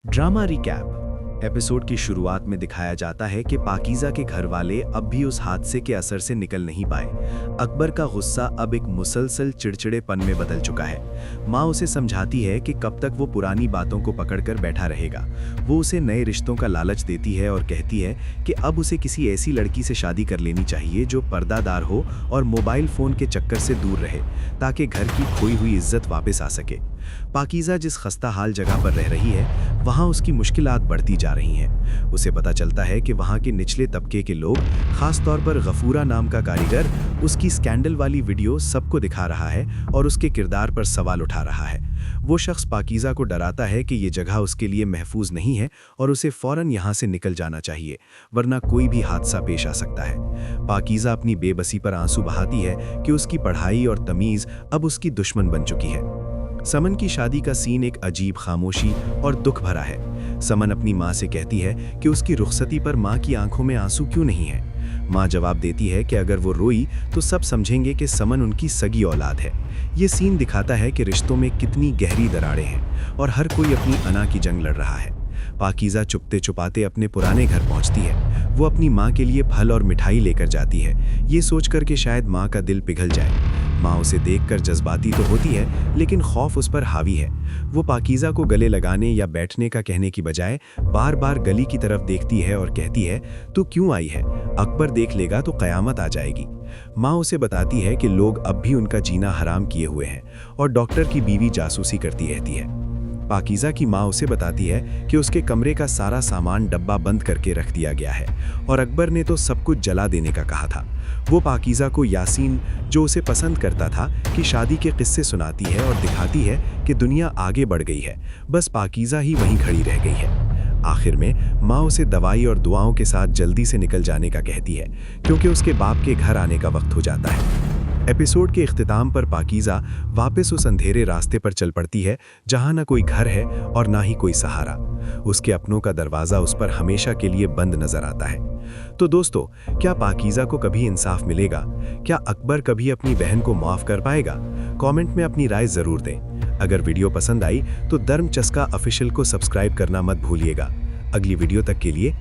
Drama recap. Episode की शुरुआत में दिखाया जाता है कि पाकीज़ा के घर वाले अब भी उस हादसे के असर से निकल नहीं पाए। अकबर का गुस्सा अब एक मुसलसल चिड़चिड़ेपन में बदल चुका है। माँ उसे समझाती है कि कब तक वो पुरानी बातों को पकड़कर बैठा रहेगा। वो उसे नए रिश्तों का लालच देती है और कहती है कि अब उसे किसी ऐसी लड़की से शादी कर लेनी चाहिए जो पर्दादार हो और मोबाइल फ़ोन के चक्कर से दूर रहे, ताकि घर की खोई हुई इज्जत वापस आ सके। पाकीज़ा जिस खस्ता हाल जगह पर रह रही है, वहाँ उसकी मुश्किलात बढ़ती जा रही हैं। उसे पता चलता है कि वहाँ के निचले तबके के लोग, खास तौर पर गफूरा नाम का कारीगर, उसकी स्कैंडल वाली वीडियो सबको दिखा रहा है और उसके किरदार पर सवाल उठा रहा है। वो शख्स पाकीज़ा को डराता है कि ये जगह उसके लिए महफूज नहीं है और उसे फौरन यहाँ से निकल जाना चाहिए, वरना कोई भी हादसा पेश आ सकता है। पाकीज़ा अपनी बेबसी पर आंसू बहाती है कि उसकी पढ़ाई और तमीज़ अब उसकी दुश्मन बन चुकी है। समन की शादी का सीन एक अजीब खामोशी और दुख भरा है। समन अपनी माँ से कहती है कि उसकी रुखसती पर माँ की आंखों में आंसू क्यों नहीं है। माँ जवाब देती है कि अगर वो रोई तो सब समझेंगे कि समन उनकी सगी औलाद है। ये सीन दिखाता है कि रिश्तों में कितनी गहरी दरारें हैं और हर कोई अपनी अना की जंग लड़ रहा है। पाकीज़ा चुपते चुपाते अपने पुराने घर पहुंचती है। वो अपनी माँ के लिए फल और मिठाई लेकर जाती है, ये सोचकर कि शायद माँ का दिल पिघल जाए। माँ उसे देखकर जज्बाती तो होती है, लेकिन खौफ उस पर हावी है। वो पाकीज़ा को गले लगाने या बैठने का कहने की बजाय बार बार गली की तरफ देखती है और कहती है, तू क्यों आई है? अकबर देख लेगा तो क़यामत आ जाएगी। माँ उसे बताती है कि लोग अब भी उनका जीना हराम किए हुए हैं और डॉक्टर की बीवी जासूसी करती रहती है। पाकीज़ा की माँ उसे बताती है कि उसके कमरे का सारा सामान डब्बा बंद करके रख दिया गया है और अकबर ने तो सब कुछ जला देने का कहा था। वो पाकीज़ा को यासीन, जो उसे पसंद करता था, कि शादी के किस्से सुनाती है और दिखाती है कि दुनिया आगे बढ़ गई है, बस पाकीज़ा ही वहीं खड़ी रह गई है। आखिर में माँ उसे दवाई और दुआओं के साथ जल्दी से निकल जाने का कहती है, क्योंकि उसके बाप के घर आने का वक्त हो जाता है। एपिसोड के इख्तिताम पर पाकीज़ा वापस उस अंधेरे रास्ते पर चल पड़ती है जहां ना कोई घर है और ना ही कोई सहारा। उसके अपनों का दरवाज़ा उस पर हमेशा के लिए बंद नजर आता है। तो दोस्तों, क्या पाकीज़ा को कभी इंसाफ मिलेगा? क्या अकबर कभी अपनी बहन को माफ़ कर पाएगा? कमेंट में अपनी राय ज़रूर दें। अगर वीडियो पसंद आई तो धर्म चस्का ऑफिशियल को सब्सक्राइब करना मत भूलिएगा। अगली वीडियो तक के लिए